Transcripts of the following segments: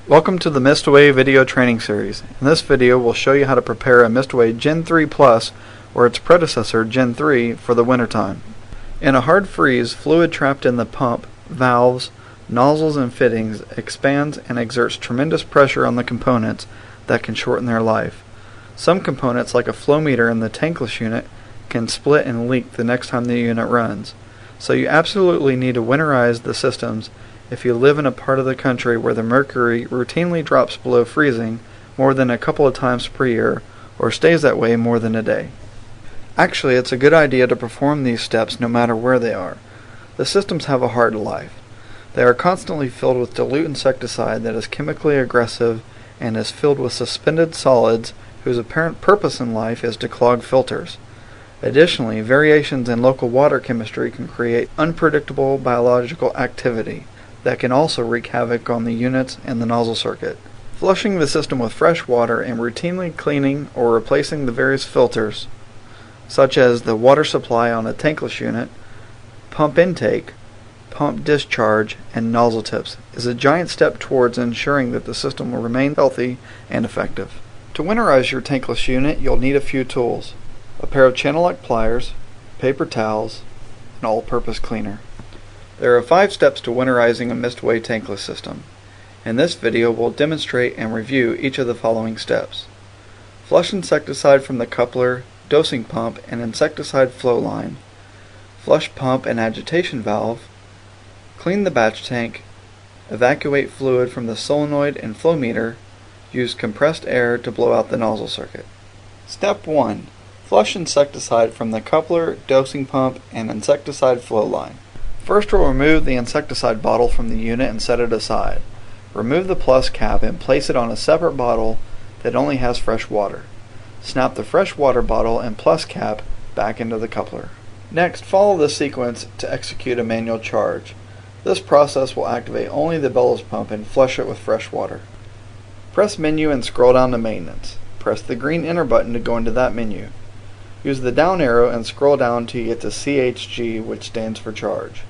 Welcome to the MistAway video training series. In this video we'll show you how to prepare a MistAway Gen 3 Plus or its predecessor Gen 3 for the wintertime. In a hard freeze, fluid trapped in the pump, valves, nozzles and fittings expands and exerts tremendous pressure on the components that can shorten their life. Some components, like a flow meter in the tankless unit, can split and leak the next time the unit runs. So you absolutely need to winterize the systems if you live in a part of the country where the mercury routinely drops below freezing more than a couple of times per year or stays that way more than a day. Actually, it's a good idea to perform these steps no matter where they are. The systems have a hard life. They are constantly filled with dilute insecticide that is chemically aggressive and is filled with suspended solids whose apparent purpose in life is to clog filters. Additionally, variations in local water chemistry can create unpredictable biological activity that can also wreak havoc on the units and the nozzle circuit. Flushing the system with fresh water and routinely cleaning or replacing the various filters, such as the water supply on a tankless unit, pump intake, pump discharge, and nozzle tips, is a giant step towards ensuring that the system will remain healthy and effective. To winterize your tankless unit, you'll need a few tools: a pair of channel lock pliers, paper towels, and all-purpose cleaner. There are 5 steps to winterizing a MistAway tankless system. In this video we'll demonstrate and review each of the following steps. Flush insecticide from the coupler, dosing pump, and insecticide flow line. Flush pump and agitation valve. Clean the batch tank. Evacuate fluid from the solenoid and flow meter. Use compressed air to blow out the nozzle circuit. Step 1. Flush insecticide from the coupler, dosing pump, and insecticide flow line. First, we'll remove the insecticide bottle from the unit and set it aside. Remove the plus cap and place it on a separate bottle that only has fresh water. Snap the fresh water bottle and plus cap back into the coupler. Next, follow the sequence to execute a manual charge. This process will activate only the bellows pump and flush it with fresh water. Press menu and scroll down to maintenance. Press the green enter button to go into that menu. Use the down arrow and scroll down until you get to CHG, which stands for charge.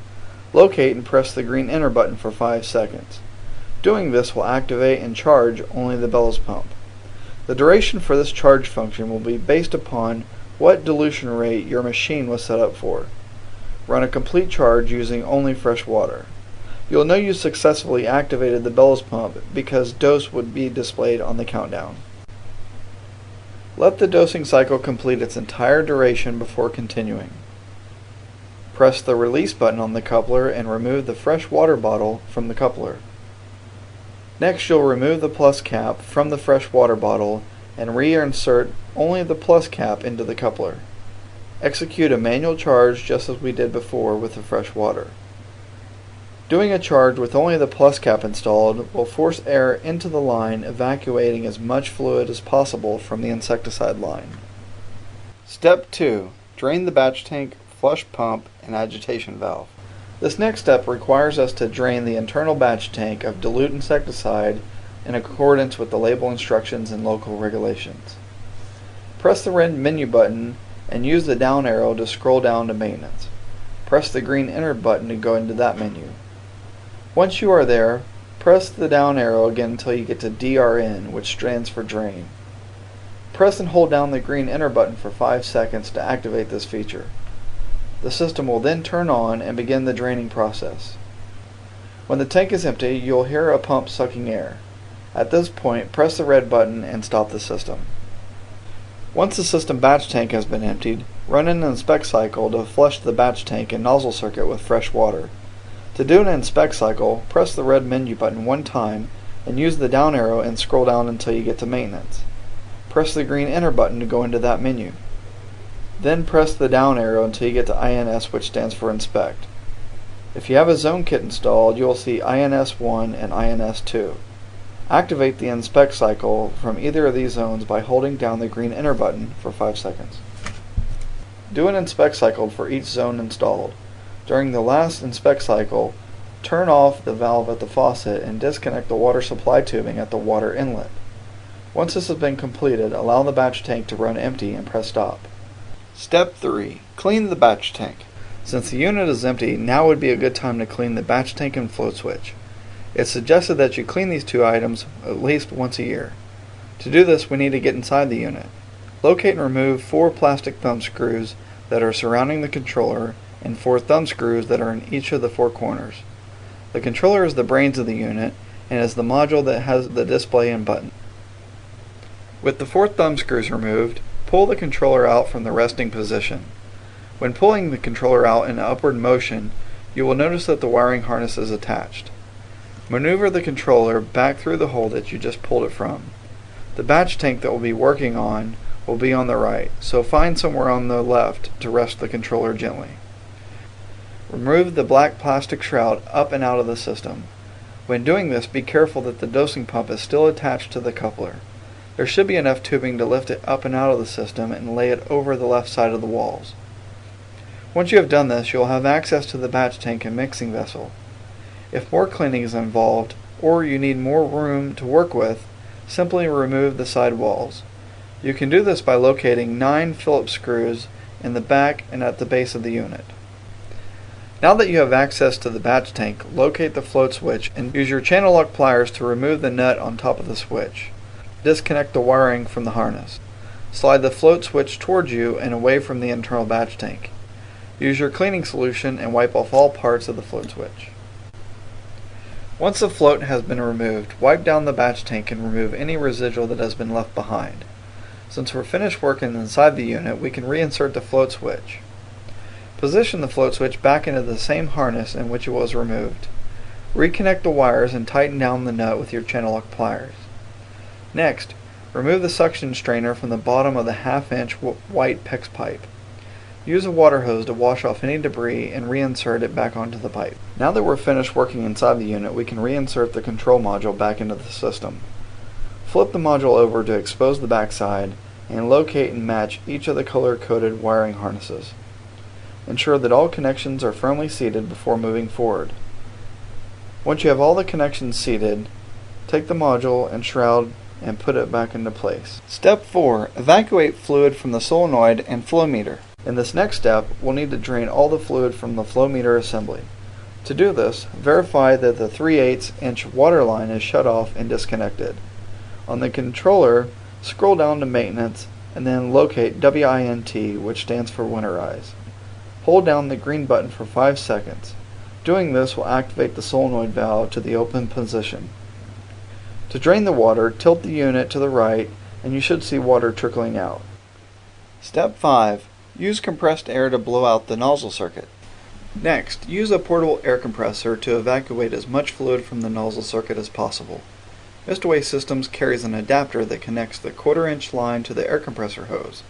Locate and press the green enter button for 5 seconds. Doing this will activate and charge only the bellows pump. The duration for this charge function will be based upon what dilution rate your machine was set up for. Run a complete charge using only fresh water. You'll know you successfully activated the bellows pump because dose would be displayed on the countdown. Let the dosing cycle complete its entire duration before continuing. Press the release button on the coupler and remove the fresh water bottle from the coupler. Next, you'll remove the plus cap from the fresh water bottle and reinsert only the plus cap into the coupler. Execute a manual charge just as we did before with the fresh water. Doing a charge with only the plus cap installed will force air into the line, evacuating as much fluid as possible from the insecticide line. Step 2. Drain the batch tank, flush pump, and agitation valve. This next step requires us to drain the internal batch tank of dilute insecticide in accordance with the label instructions and local regulations. Press the red menu button and use the down arrow to scroll down to maintenance. Press the green enter button to go into that menu. Once you are there, press the down arrow again until you get to DRN, which stands for drain. Press and hold down the green enter button for 5 seconds to activate this feature. The system will then turn on and begin the draining process. When the tank is empty, you'll hear a pump sucking air. At this point, press the red button and stop the system. Once the system batch tank has been emptied, run an inspect cycle to flush the batch tank and nozzle circuit with fresh water. To do an inspect cycle, press the red menu button 1 time and use the down arrow and scroll down until you get to maintenance. Press the green enter button to go into that menu. Then press the down arrow until you get to INS, which stands for inspect. If you have a zone kit installed, you will see INS 1 and INS 2. Activate the inspect cycle from either of these zones by holding down the green enter button for 5 seconds. Do an inspect cycle for each zone installed. During the last inspect cycle, turn off the valve at the faucet and disconnect the water supply tubing at the water inlet. Once this has been completed, allow the batch tank to run empty and press stop. Step 3. Clean the batch tank. Since the unit is empty, now would be a good time to clean the batch tank and float switch. It's suggested that you clean these two items at least once a year. To do this, we need to get inside the unit. Locate and remove 4 plastic thumb screws that are surrounding the controller and 4 thumb screws that are in each of the 4 corners. The controller is the brains of the unit and is the module that has the display and button. With the 4 thumb screws removed, pull the controller out from the resting position. When pulling the controller out in an upward motion, you will notice that the wiring harness is attached. Maneuver the controller back through the hole that you just pulled it from. The batch tank that we'll be working on will be on the right, so find somewhere on the left to rest the controller gently. Remove the black plastic shroud up and out of the system. When doing this, be careful that the dosing pump is still attached to the coupler. There should be enough tubing to lift it up and out of the system and lay it over the left side of the walls. Once you have done this, you'll have access to the batch tank and mixing vessel. If more cleaning is involved, or you need more room to work with, simply remove the side walls. You can do this by locating 9 Phillips screws in the back and at the base of the unit. Now that you have access to the batch tank, locate the float switch and use your channel lock pliers to remove the nut on top of the switch. Disconnect the wiring from the harness. Slide the float switch towards you and away from the internal batch tank. Use your cleaning solution and wipe off all parts of the float switch. Once the float has been removed, wipe down the batch tank and remove any residual that has been left behind. Since we're finished working inside the unit, we can reinsert the float switch. Position the float switch back into the same harness in which it was removed. Reconnect the wires and tighten down the nut with your channel lock pliers. Next, remove the suction strainer from the bottom of the 1/2 inch white PEX pipe. Use a water hose to wash off any debris and reinsert it back onto the pipe. Now that we're finished working inside the unit, we can reinsert the control module back into the system. Flip the module over to expose the backside and locate and match each of the color-coded wiring harnesses. Ensure that all connections are firmly seated before moving forward. Once you have all the connections seated, take the module and shroud and put it back into place. Step 4. Evacuate fluid from the solenoid and flow meter. In this next step, we'll need to drain all the fluid from the flow meter assembly. To do this, verify that the 3/8 inch water line is shut off and disconnected. On the controller, scroll down to Maintenance and then locate WINT, which stands for winterize. Hold down the green button for 5 seconds. Doing this will activate the solenoid valve to the open position. To drain the water, tilt the unit to the right and you should see water trickling out. Step 5. Use compressed air to blow out the nozzle circuit. Next, use a portable air compressor to evacuate as much fluid from the nozzle circuit as possible. MistAway Systems carries an adapter that connects the 1/4 inch line to the air compressor hose.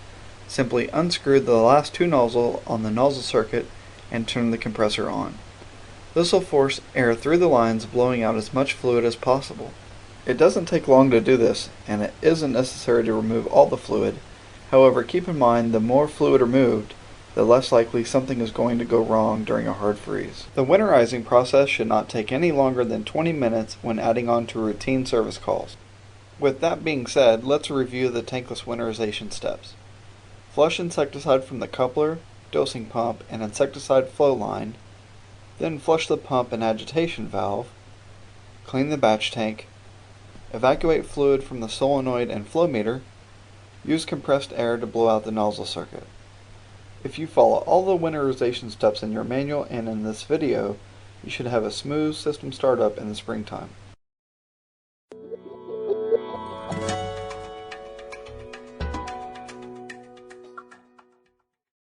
Simply unscrew the last 2 nozzles on the nozzle circuit and turn the compressor on. This will force air through the lines, blowing out as much fluid as possible. It doesn't take long to do this, and it isn't necessary to remove all the fluid. However, keep in mind the more fluid removed, the less likely something is going to go wrong during a hard freeze. The winterizing process should not take any longer than 20 minutes when adding on to routine service calls. With that being said, let's review the tankless winterization steps. Flush insecticide from the coupler, dosing pump, and insecticide flow line. Then flush the pump and agitation valve. Clean the batch tank. Evacuate fluid from the solenoid and flow meter. Use compressed air to blow out the nozzle circuit. If you follow all the winterization steps in your manual and in this video, you should have a smooth system startup in the springtime.